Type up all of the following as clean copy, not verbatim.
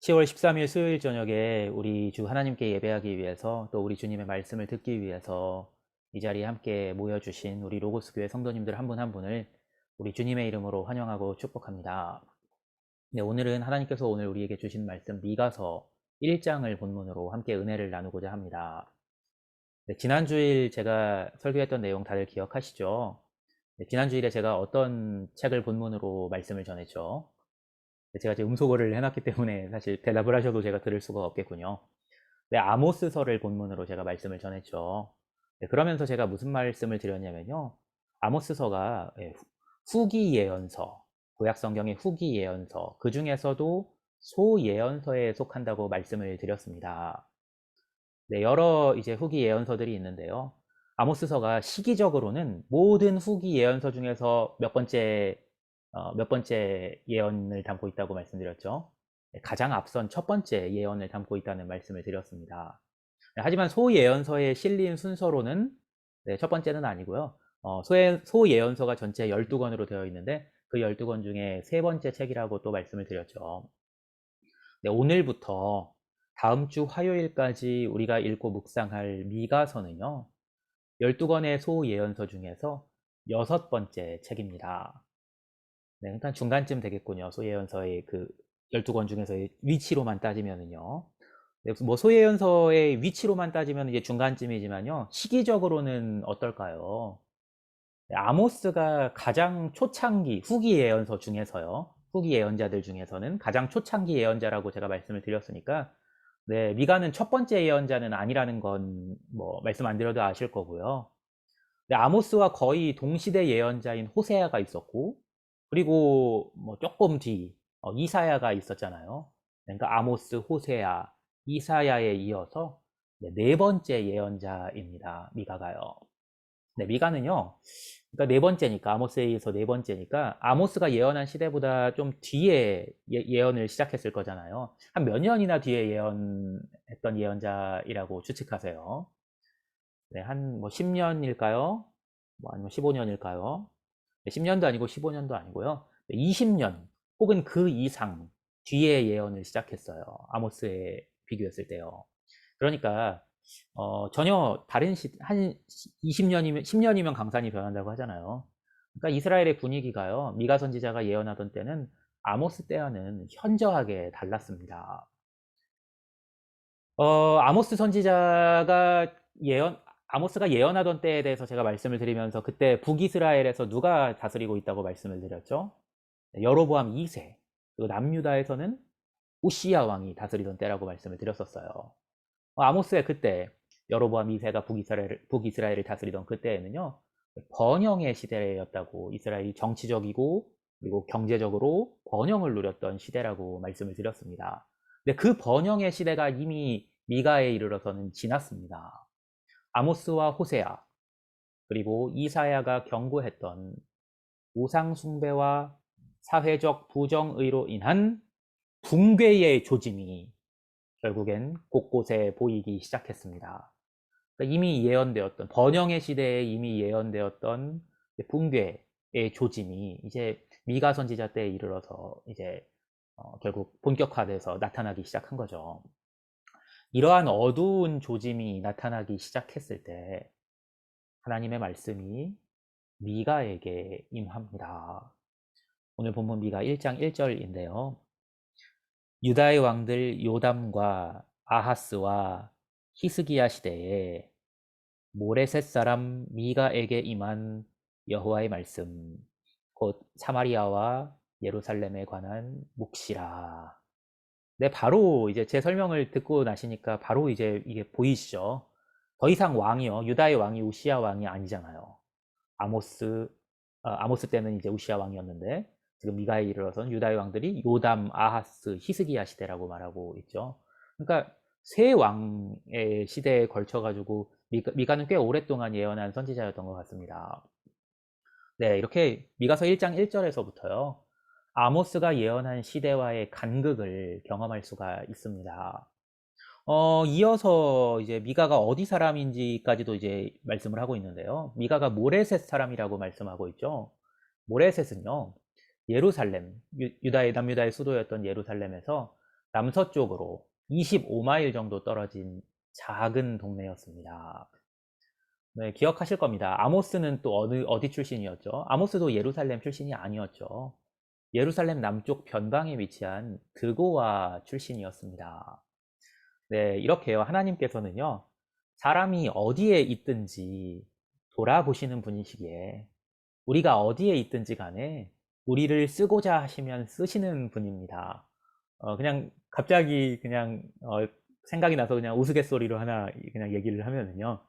10월 13일 수요일 저녁에 우리 주 하나님께 예배하기 위해서 또 우리 주님의 말씀을 듣기 위해서 이 자리에 함께 모여주신 우리 로고스 교회 성도님들 한 분 한 분을 우리 주님의 이름으로 환영하고 축복합니다. 네, 오늘은 하나님께서 오늘 우리에게 주신 말씀 미가서 1장을 본문으로 함께 은혜를 나누고자 합니다. 네, 지난 주일 제가 설교했던 내용 다들 기억하시죠? 네, 지난 주일에 제가 어떤 책을 본문으로 말씀을 전했죠? 제가 지금 음소거를 해놨기 때문에 사실 대답을 하셔도 제가 들을 수가 없겠군요. 네, 아모스서를 본문으로 제가 말씀을 전했죠. 네, 그러면서 제가 무슨 말씀을 드렸냐면요. 아모스서가 후기 예언서, 구약 성경의 후기 예언서, 그 중에서도 소예언서에 속한다고 말씀을 드렸습니다. 네, 여러 이제 후기 예언서들이 있는데요. 아모스서가 시기적으로는 모든 후기 예언서 중에서 몇 번째 예언을 담고 있다고 말씀드렸죠. 네, 가장 앞선 첫 번째 예언을 담고 있다는 말씀을 드렸습니다. 네, 하지만 소예언서에 실린 순서로는 네, 첫 번째는 아니고요. 소예언서가 전체 12권으로 되어 있는데 그 12권 중에 세 번째 책이라고 또 말씀을 드렸죠. 네, 오늘부터 다음 주 화요일까지 우리가 읽고 묵상할 미가서는요. 12권의 소예언서 중에서 여섯 번째 책입니다. 네, 일단 중간쯤 되겠군요. 소예언서의 그 12권 중에서의 위치로만 따지면은요. 네, 뭐 소예언서의 위치로만 따지면 이제 중간쯤이지만요. 시기적으로는 어떨까요? 네, 아모스가 가장 초창기 후기 예언서 중에서요. 후기 예언자들 중에서는 가장 초창기 예언자라고 제가 말씀을 드렸으니까 네, 미가는 첫 번째 예언자는 아니라는 건 뭐 말씀 안 드려도 아실 거고요. 네, 아모스와 거의 동시대 예언자인 호세아가 있었고 그리고 뭐 조금 뒤 이사야가 있었잖아요. 그러니까 아모스, 호세아, 이사야에 이어서 네 번째 예언자입니다. 미가가요. 네, 미가는요. 그러니까 네 번째니까 아모스에 의해서 네 번째니까 아모스가 예언한 시대보다 좀 뒤에 예언을 시작했을 거잖아요. 한 몇 년이나 뒤에 예언했던 예언자이라고 추측하세요. 네, 한 뭐 10년일까요? 뭐 아니면 15년일까요? 10년도 아니고 15년도 아니고요. 20년 혹은 그 이상 뒤에 예언을 시작했어요. 아모스에 비교했을 때요. 그러니까 전혀 다른 한 20년이면 10년이면 강산이 변한다고 하잖아요. 그러니까 이스라엘의 분위기가요. 미가 선지자가 예언하던 때는 아모스 때와는 현저하게 달랐습니다. 아모스 선지자가 예언 아모스가 예언하던 때에 대해서 제가 말씀을 드리면서 그때 북이스라엘에서 누가 다스리고 있다고 말씀을 드렸죠? 여로보암 2세. 그리고 남유다에서는 우시야 왕이 다스리던 때라고 말씀을 드렸었어요. 아모스의 그때 여로보암 2세가 북이스라엘을 다스리던 그때에는요. 번영의 시대였다고 이스라엘이 정치적이고 그리고 경제적으로 번영을 누렸던 시대라고 말씀을 드렸습니다. 근데 그 번영의 시대가 이미 미가에 이르러서는 지났습니다. 아모스와 호세아 그리고 이사야가 경고했던 우상 숭배와 사회적 부정의로 인한 붕괴의 조짐이 결국엔 곳곳에 보이기 시작했습니다. 그러니까 이미 예언되었던 번영의 시대에 이미 예언되었던 붕괴의 조짐이 이제 미가 선지자 때에 이르러서 이제 결국 본격화돼서 나타나기 시작한 거죠. 이러한 어두운 조짐이 나타나기 시작했을 때 하나님의 말씀이 미가에게 임합니다. 오늘 본문 미가 1장 1절인데요. 유다의 왕들 요담과 아하스와 히스기야 시대에 모레셋 사람 미가에게 임한 여호와의 말씀 곧 사마리아와 예루살렘에 관한 묵시라. 네, 바로 이제 제 설명을 듣고 나시니까 바로 이제 이게 보이시죠? 더 이상 왕이요. 유다의 왕이 우시야 왕이 아니잖아요. 아모스 아모스 때는 이제 우시야 왕이었는데 지금 미가에 이르러서는 유다의 왕들이 요담, 아하스, 히스기야 시대라고 말하고 있죠. 그러니까 세 왕의 시대에 걸쳐 가지고 미가는 꽤 오랫동안 예언한 선지자였던 것 같습니다. 네, 이렇게 미가서 1장 1절에서부터요. 아모스가 예언한 시대와의 간극을 경험할 수가 있습니다. 이어서 이제 미가가 어디 사람인지까지도 이제 말씀을 하고 있는데요. 미가가 모레셋 사람이라고 말씀하고 있죠. 모레셋은요, 예루살렘, 남유다의 수도였던 예루살렘에서 남서쪽으로 25마일 정도 떨어진 작은 동네였습니다. 네, 기억하실 겁니다. 아모스는 또 어디 출신이었죠? 아모스도 예루살렘 출신이 아니었죠. 예루살렘 남쪽 변방에 위치한 드고와 출신이었습니다. 네, 이렇게요. 하나님께서는요, 사람이 어디에 있든지 돌아보시는 분이시기에 우리가 어디에 있든지 간에 우리를 쓰고자 하시면 쓰시는 분입니다. 그냥 갑자기 그냥 생각이 나서 그냥 우스갯소리로 하나 그냥 얘기를 하면은요.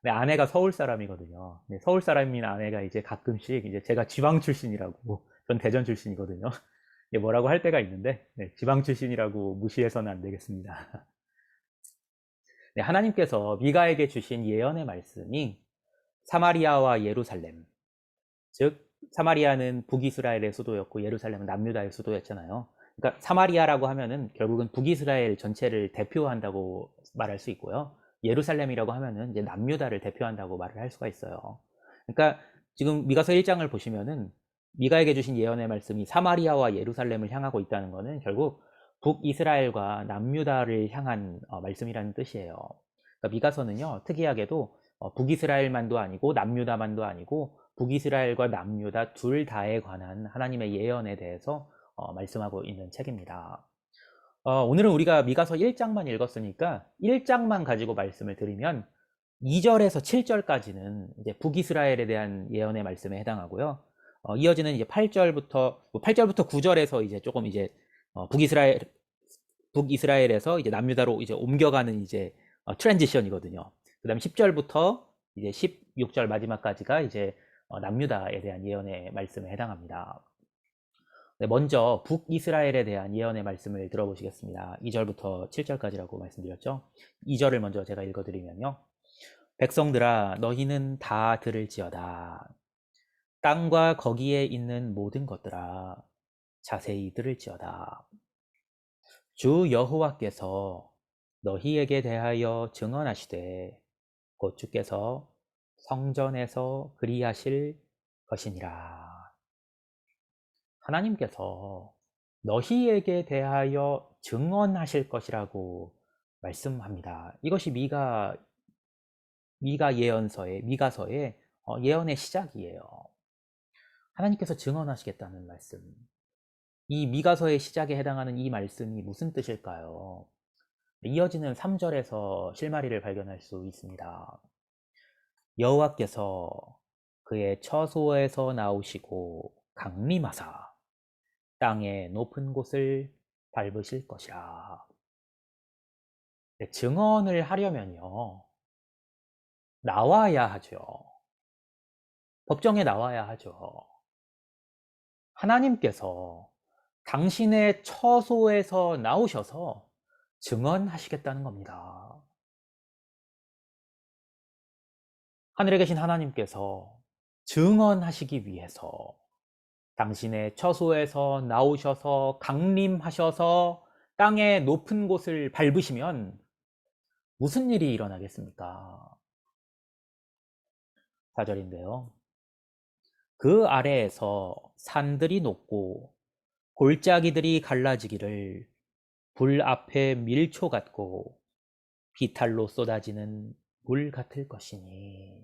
내 아내가 서울 사람이거든요. 네, 서울 사람인 아내가 이제 가끔씩 이제 제가 지방 출신이라고 전 대전 출신이거든요. 뭐라고 할 때가 있는데 네, 지방 출신이라고 무시해서는 안 되겠습니다. 네, 하나님께서 미가에게 주신 예언의 말씀이 사마리아와 예루살렘, 즉 사마리아는 북이스라엘의 수도였고 예루살렘은 남유다의 수도였잖아요. 그러니까 사마리아라고 하면은 결국은 북이스라엘 전체를 대표한다고 말할 수 있고요. 예루살렘이라고 하면은 이제 남유다를 대표한다고 말을 할 수가 있어요. 그러니까 지금 미가서 1장을 보시면은 미가에게 주신 예언의 말씀이 사마리아와 예루살렘을 향하고 있다는 것은 결국 북이스라엘과 남유다를 향한 말씀이라는 뜻이에요. 그러니까 미가서는요, 특이하게도 북이스라엘만도 아니고 남유다만도 아니고 북이스라엘과 남유다 둘 다에 관한 하나님의 예언에 대해서 말씀하고 있는 책입니다. 오늘은 우리가 미가서 1장만 읽었으니까 1장만 가지고 말씀을 드리면 2절에서 7절까지는 이제 북이스라엘에 대한 예언의 말씀에 해당하고요. 이어지는 이제 8절부터 9절에서 이제 조금 이제 북이스라엘에서 이제 남유다로 이제 옮겨가는 이제 트랜지션이거든요. 그다음 10절부터 이제 16절 마지막까지가 이제 남유다에 대한 예언의 말씀에 해당합니다. 네, 먼저 북이스라엘에 대한 예언의 말씀을 들어보시겠습니다. 2절부터 7절까지라고 말씀드렸죠. 2절을 먼저 제가 읽어드리면요. 백성들아 너희는 다 들을지어다. 땅과 거기에 있는 모든 것들아 자세히 들을지어다. 주 여호와께서 너희에게 대하여 증언하시되 곧 주께서 성전에서 그리하실 것이니라. 하나님께서 너희에게 대하여 증언하실 것이라고 말씀합니다. 이것이 미가서의 예언의 시작이에요. 하나님께서 증언하시겠다는 말씀. 이 미가서의 시작에 해당하는 이 말씀이 무슨 뜻일까요? 이어지는 3절에서 실마리를 발견할 수 있습니다. 여호와께서 그의 처소에서 나오시고 강림하사 땅의 높은 곳을 밟으실 것이라. 네, 증언을 하려면요, 나와야 하죠. 법정에 나와야 하죠. 하나님께서 당신의 처소에서 나오셔서 증언하시겠다는 겁니다. 하늘에 계신 하나님께서 증언하시기 위해서 당신의 처소에서 나오셔서 강림하셔서 땅의 높은 곳을 밟으시면 무슨 일이 일어나겠습니까? 4절인데요. 그 아래에서 산들이 녹고 골짜기들이 갈라지기를 불 앞에 밀초 같고 비탈로 쏟아지는 물 같을 것이니.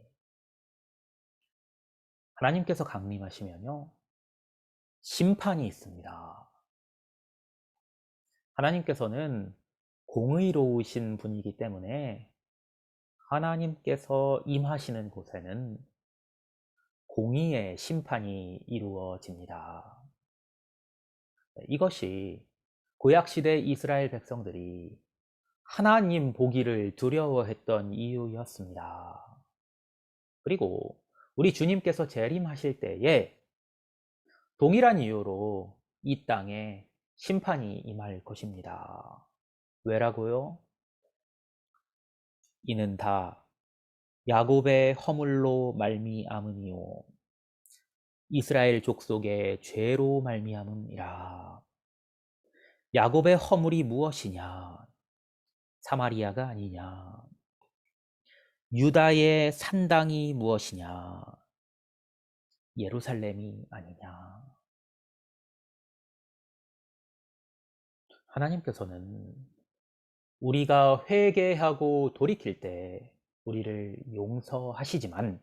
하나님께서 강림하시면요, 심판이 있습니다. 하나님께서는 공의로우신 분이기 때문에 하나님께서 임하시는 곳에는 공의의 심판이 이루어집니다. 이것이 구약시대 이스라엘 백성들이 하나님 보기를 두려워했던 이유였습니다. 그리고 우리 주님께서 재림하실 때에 동일한 이유로 이 땅에 심판이 임할 것입니다. 왜라고요? 이는 다 야곱의 허물로 말미암음이요 이스라엘 족속의 죄로 말미암음이라. 야곱의 허물이 무엇이냐? 사마리아가 아니냐? 유다의 산당이 무엇이냐? 예루살렘이 아니냐? 하나님께서는 우리가 회개하고 돌이킬 때 우리를 용서하시지만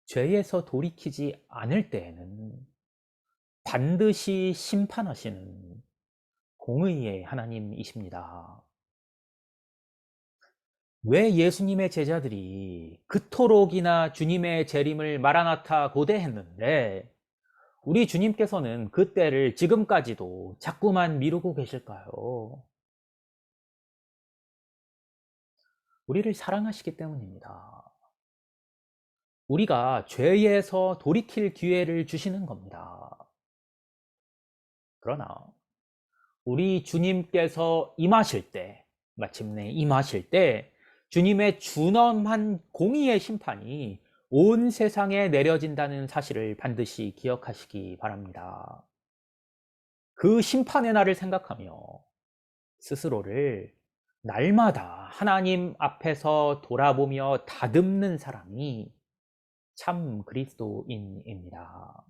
죄에서 돌이키지 않을 때에는 반드시 심판하시는 공의의 하나님이십니다. 왜 예수님의 제자들이 그토록이나 주님의 재림을 마라나타 고대했는데 우리 주님께서는 그 때를 지금까지도 자꾸만 미루고 계실까요? 우리를 사랑하시기 때문입니다. 우리가 죄에서 돌이킬 기회를 주시는 겁니다. 그러나 우리 주님께서 임하실 때, 마침내 임하실 때 주님의 준엄한 공의의 심판이 온 세상에 내려진다는 사실을 반드시 기억하시기 바랍니다. 그 심판의 날을 생각하며 스스로를 날마다 하나님 앞에서 돌아보며 다듬는 사람이 참 그리스도인입니다.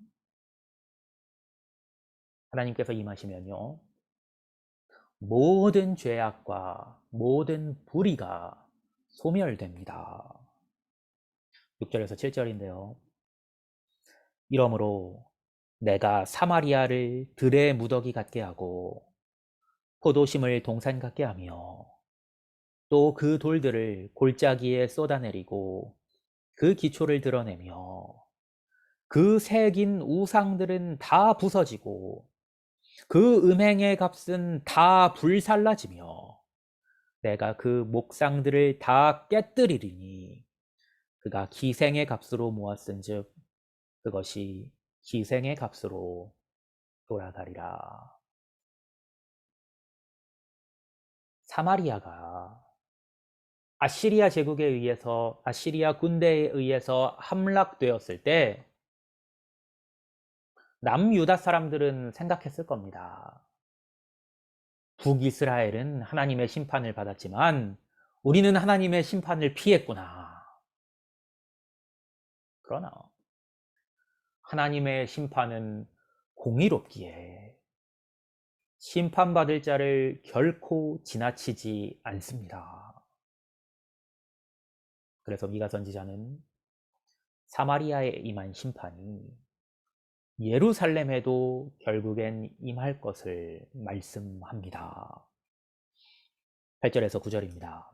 하나님께서 임하시면요, 모든 죄악과 모든 불의가 소멸됩니다. 6절에서 7절인데요. 이러므로 내가 사마리아를 들의 무더기 같게 하고 포도심을 동산 같게 하며 또 그 돌들을 골짜기에 쏟아내리고 그 기초를 드러내며 그 새긴 우상들은 다 부서지고 그 음행의 값은 다 불살라지며 내가 그 목상들을 다 깨뜨리리니 그가 기생의 값으로 모았은즉 그것이 기생의 값으로 돌아가리라. 사마리아가 아시리아 제국에 의해서 아시리아 군대에 의해서 함락되었을 때 남유다 사람들은 생각했을 겁니다. 북이스라엘은 하나님의 심판을 받았지만 우리는 하나님의 심판을 피했구나. 그러나 하나님의 심판은 공의롭기에 심판받을 자를 결코 지나치지 않습니다. 그래서 미가 선지자는 사마리아에 임한 심판이 예루살렘에도 결국엔 임할 것을 말씀합니다. 8절에서 9절입니다.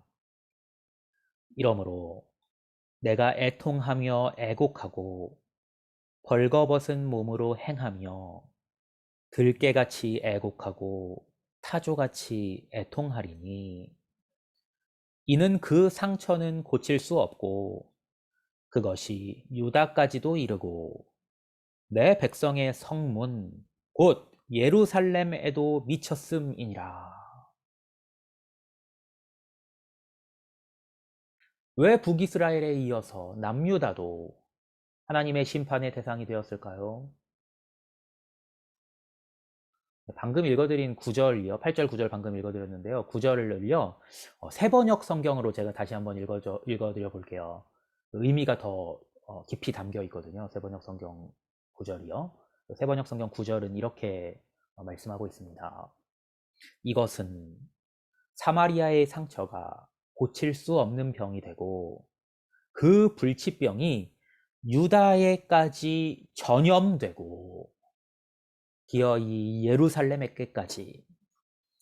이러므로 내가 애통하며 애곡하고 벌거벗은 몸으로 행하며 들깨같이 애곡하고 타조같이 애통하리니 이는 그 상처는 고칠 수 없고 그것이 유다까지도 이르고 내 백성의 성문 곧 예루살렘에도 미쳤음이니라. 왜 북이스라엘에 이어서 남유다도 하나님의 심판의 대상이 되었을까요? 방금 읽어드린 9절이요. 8절 9절 방금 읽어드렸는데요. 9절을요. 세번역 성경으로 제가 다시 한번 읽어드려 볼게요. 의미가 더 깊이 담겨 있거든요. 세번역 성경 9절이요. 세번역 성경 9절은 이렇게 말씀하고 있습니다. 이것은 사마리아의 상처가 고칠 수 없는 병이 되고 그 불치병이 유다에까지 전염되고 기어이 예루살렘에까지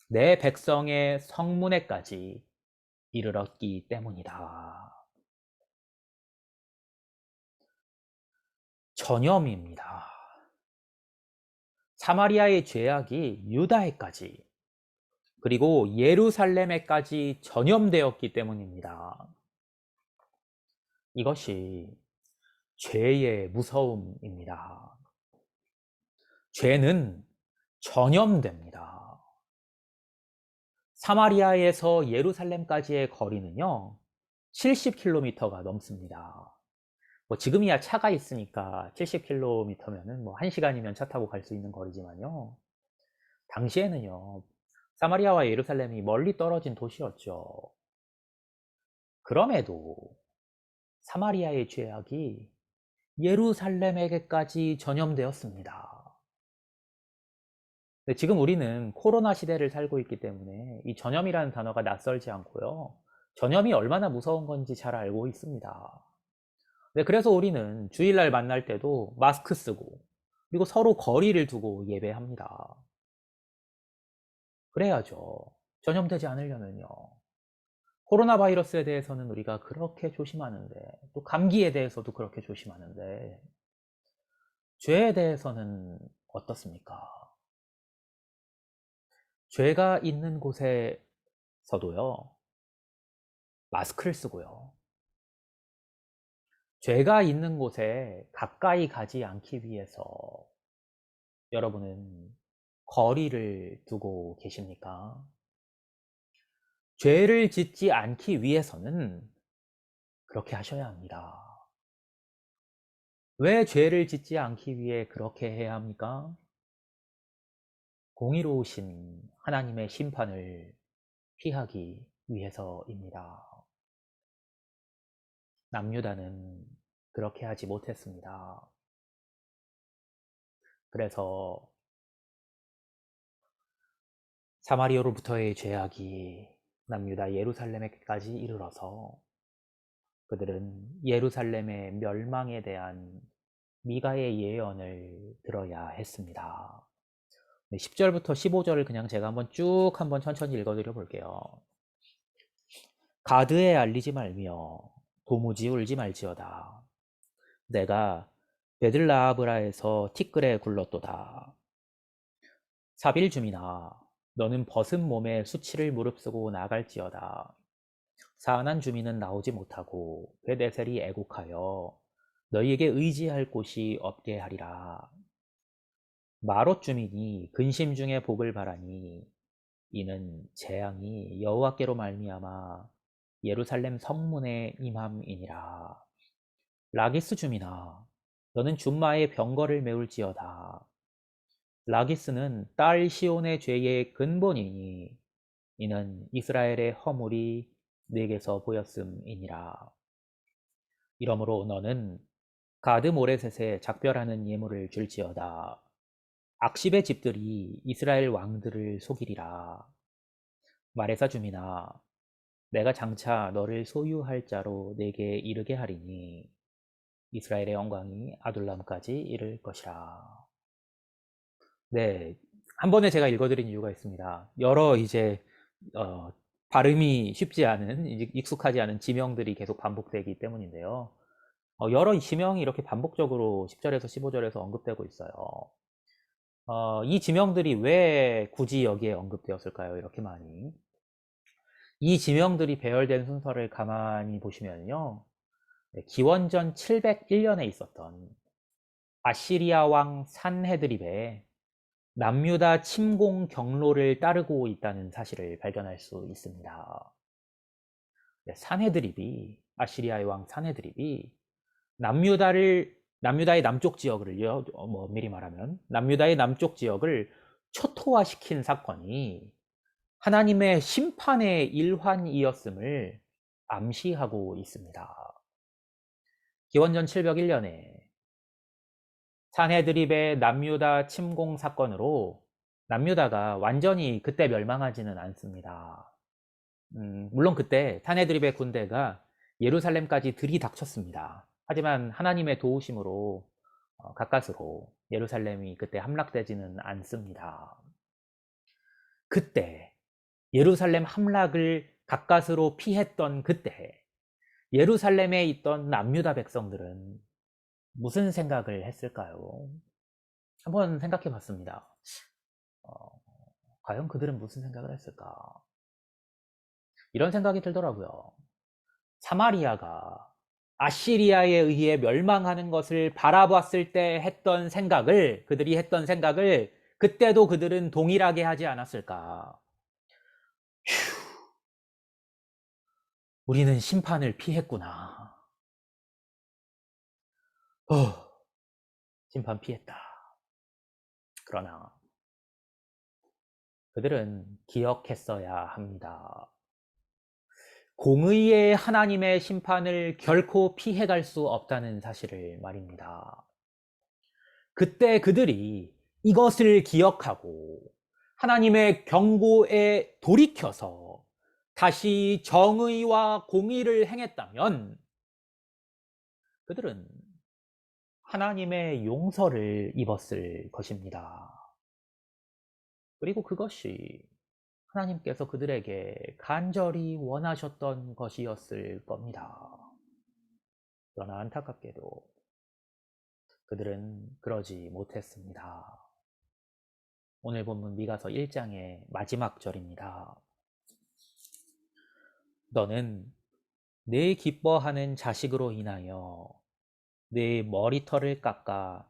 내 백성의 성문에까지 이르렀기 때문이다. 전염입니다. 사마리아의 죄악이 유다에까지 그리고 예루살렘에까지 전염되었기 때문입니다. 이것이 죄의 무서움입니다. 죄는 전염됩니다. 사마리아에서 예루살렘까지의 거리는요, 70km가 넘습니다. 뭐 지금이야 차가 있으니까 70km면은 뭐 1시간이면 차 타고 갈 수 있는 거리지만요. 당시에는요, 사마리아와 예루살렘이 멀리 떨어진 도시였죠. 그럼에도 사마리아의 죄악이 예루살렘에게까지 전염되었습니다. 근데 지금 우리는 코로나 시대를 살고 있기 때문에 이 전염이라는 단어가 낯설지 않고요. 전염이 얼마나 무서운 건지 잘 알고 있습니다. 네, 그래서 우리는 주일날 만날 때도 마스크 쓰고 그리고 서로 거리를 두고 예배합니다. 그래야죠. 전염되지 않으려면요. 코로나 바이러스에 대해서는 우리가 그렇게 조심하는데 또 감기에 대해서도 그렇게 조심하는데 죄에 대해서는 어떻습니까? 죄가 있는 곳에서도요. 마스크를 쓰고요. 죄가 있는 곳에 가까이 가지 않기 위해서 여러분은 거리를 두고 계십니까? 죄를 짓지 않기 위해서는 그렇게 하셔야 합니다. 왜 죄를 짓지 않기 위해 그렇게 해야 합니까? 공의로우신 하나님의 심판을 피하기 위해서입니다. 남유다는 그렇게 하지 못했습니다. 그래서 사마리아로부터의 죄악이 남유다 예루살렘에까지 이르러서 그들은 예루살렘의 멸망에 대한 미가의 예언을 들어야 했습니다. 10절부터 15절을 그냥 제가 한번 천천히 읽어드려 볼게요. 가드에 알리지 말며 도무지 울지 말지어다. 내가 베들라아브라에서 티끌에 굴렀도다. 사빌 주민아, 너는 벗은 몸에 수치를 무릅쓰고 나갈지어다. 사안한 주민은 나오지 못하고 베데셀이 애곡하여 너희에게 의지할 곳이 없게 하리라. 마롯 주민이 근심 중에 복을 바라니 이는 재앙이 여호와께로 말미암아 예루살렘 성문에 임함이니라. 라기스 주민아, 너는 준마의 병거를 메울지어다. 라기스는 딸 시온의 죄의 근본이니 이는 이스라엘의 허물이 내게서 보였음이니라. 이러므로 너는 가드 모레셋에 작별하는 예물을 줄지어다. 악십의 집들이 이스라엘 왕들을 속이리라. 말에사 주민아, 내가 장차 너를 소유할 자로 내게 이르게 하리니 이스라엘의 영광이 아둘람까지 이를 것이라. 네, 한 번에 제가 읽어드린 이유가 있습니다. 여러 어, 발음이 쉽지 않은, 익숙하지 않은 지명들이 계속 반복되기 때문인데요. 여러 지명이 이렇게 반복적으로 10절에서 15절에서 언급되고 있어요. 이 지명들이 왜 굳이 여기에 언급되었을까요? 이렇게 많이. 이 지명들이 배열된 순서를 가만히 보시면요. 네, 기원전 701년에 있었던 아시리아 왕 산헤드립의 남유다 침공 경로를 따르고 있다는 사실을 발견할 수 있습니다. 네, 아시리아의 왕 산헤드립이 남유다의 남쪽 지역을요, 미리 말하면 남유다의 남쪽 지역을 초토화시킨 사건이 하나님의 심판의 일환이었음을 암시하고 있습니다. 기원전 701년에 산헤드립의 남유다 침공 사건으로 남유다가 완전히 그때 멸망하지는 않습니다. 물론 그때 산헤드립의 군대가 예루살렘까지 들이닥쳤습니다. 하지만 하나님의 도우심으로 가까스로 예루살렘이 그때 함락되지는 않습니다. 그때 예루살렘 함락을 가까스로 피했던 그때 예루살렘에 있던 남유다 백성들은 무슨 생각을 했을까요? 한번 생각해 봤습니다. 과연 그들은 무슨 생각을 했을까? 이런 생각이 들더라고요. 사마리아가 아시리아에 의해 멸망하는 것을 바라봤을 때 그들이 했던 생각을 그때도 그들은 동일하게 하지 않았을까? 우리는 심판을 피했구나. 심판 피했다. 그러나 그들은 기억했어야 합니다. 공의의 하나님의 심판을 결코 피해갈 수 없다는 사실을 말입니다. 그때 그들이 이것을 기억하고 하나님의 경고에 돌이켜서 다시 정의와 공의를 행했다면 그들은 하나님의 용서를 입었을 것입니다. 그리고 그것이 하나님께서 그들에게 간절히 원하셨던 것이었을 겁니다. 그러나 안타깝게도 그들은 그러지 못했습니다. 오늘 본문 미가서 1장의 마지막 절입니다. 너는 내 기뻐하는 자식으로 인하여 내 머리털을 깎아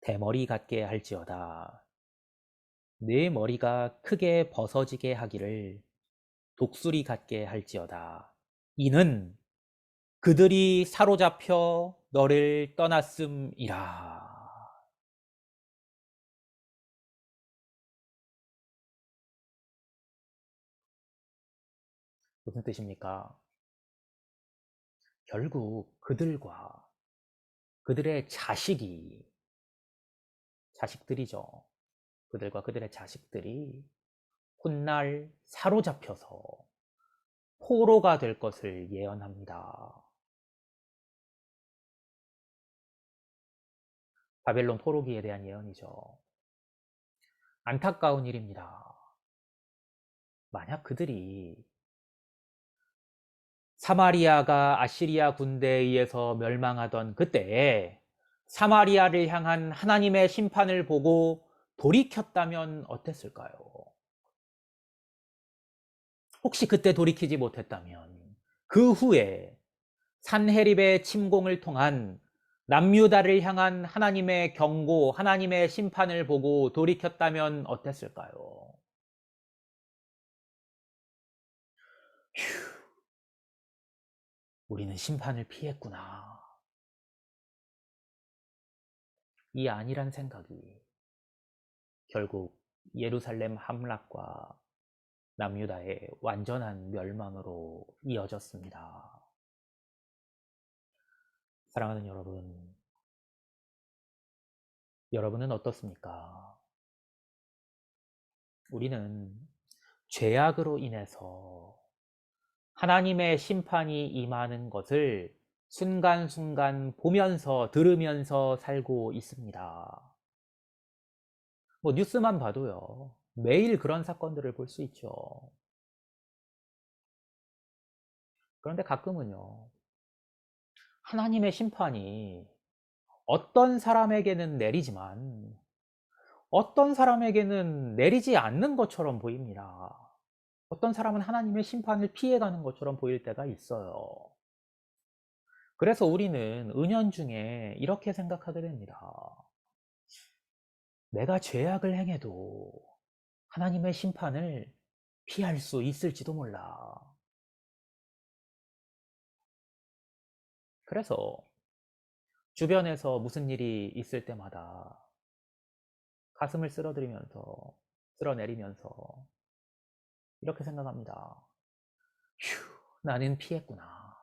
대머리 같게 할지어다. 내 머리가 크게 벗어지게 하기를 독수리 같게 할지어다. 이는 그들이 사로잡혀 너를 떠났음이라. 무슨 뜻입니까? 결국 그들과 그들의 자식들이죠. 그들과 그들의 자식들이 훗날 사로잡혀서 포로가 될 것을 예언합니다. 바벨론 포로기에 대한 예언이죠. 안타까운 일입니다. 만약 그들이 사마리아가 아시리아 군대에 의해서 멸망하던 그때에 사마리아를 향한 하나님의 심판을 보고 돌이켰다면 어땠을까요? 혹시 그때 돌이키지 못했다면 그 후에 산헤립의 침공을 통한 남유다를 향한 하나님의 경고, 하나님의 심판을 보고 돌이켰다면 어땠을까요? 휴, 우리는 심판을 피했구나. 이 아니란 생각이 결국 예루살렘 함락과 남유다의 완전한 멸망으로 이어졌습니다. 사랑하는 여러분, 여러분은 어떻습니까? 우리는 죄악으로 인해서 하나님의 심판이 임하는 것을 순간순간 보면서 들으면서 살고 있습니다. 뭐 뉴스만 봐도요. 매일 그런 사건들을 볼 수 있죠. 그런데 가끔은요. 하나님의 심판이 어떤 사람에게는 내리지만 어떤 사람에게는 내리지 않는 것처럼 보입니다. 어떤 사람은 하나님의 심판을 피해가는 것처럼 보일 때가 있어요. 그래서 우리는 은연중에 이렇게 생각하게 됩니다. 내가 죄악을 행해도 하나님의 심판을 피할 수 있을지도 몰라. 그래서 주변에서 무슨 일이 있을 때마다 가슴을 쓸어내리면서 이렇게 생각합니다. 휴, 나는 피했구나.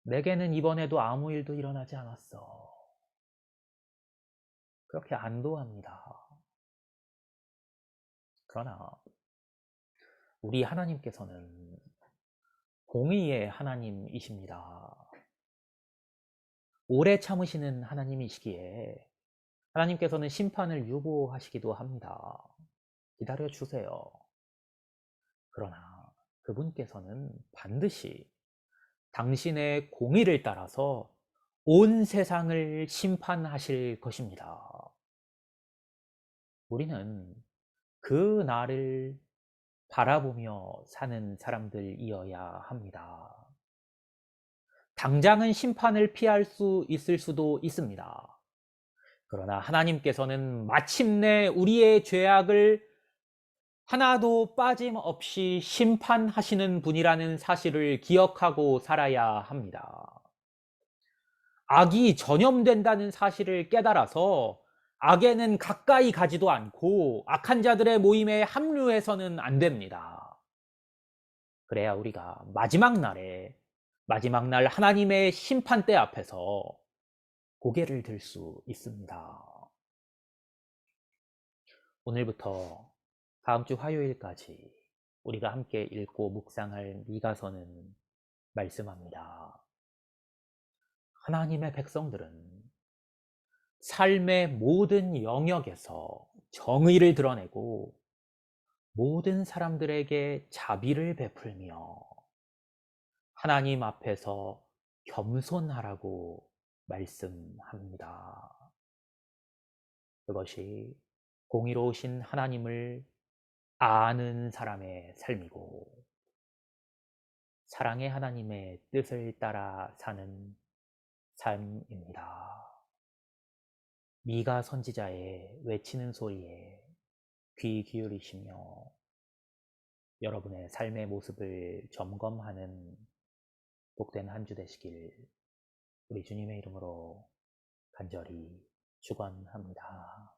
내게는 이번에도 아무 일도 일어나지 않았어. 그렇게 안도합니다. 그러나 우리 하나님께서는 공의의 하나님이십니다. 오래 참으시는 하나님이시기에 하나님께서는 심판을 유보하시기도 합니다. 기다려 주세요. 그러나 그분께서는 반드시 당신의 공의를 따라서 온 세상을 심판하실 것입니다. 우리는 그 날을 바라보며 사는 사람들이어야 합니다. 당장은 심판을 피할 수 있을 수도 있습니다. 그러나 하나님께서는 마침내 우리의 죄악을 하나도 빠짐없이 심판하시는 분이라는 사실을 기억하고 살아야 합니다. 악이 전염된다는 사실을 깨달아서 악에는 가까이 가지도 않고 악한 자들의 모임에 합류해서는 안 됩니다. 그래야 우리가 마지막 날 하나님의 심판대 앞에서 고개를 들 수 있습니다. 오늘부터 다음 주 화요일까지 우리가 함께 읽고 묵상할 미가서는 말씀합니다. 하나님의 백성들은 삶의 모든 영역에서 정의를 드러내고 모든 사람들에게 자비를 베풀며 하나님 앞에서 겸손하라고 말씀합니다. 그것이 공의로우신 하나님을 아는 사람의 삶이고 사랑의 하나님의 뜻을 따라 사는 삶입니다. 미가 선지자의 외치는 소리에 귀 기울이시며 여러분의 삶의 모습을 점검하는 복된 한 주 되시길 우리 주님의 이름으로 간절히 축원합니다.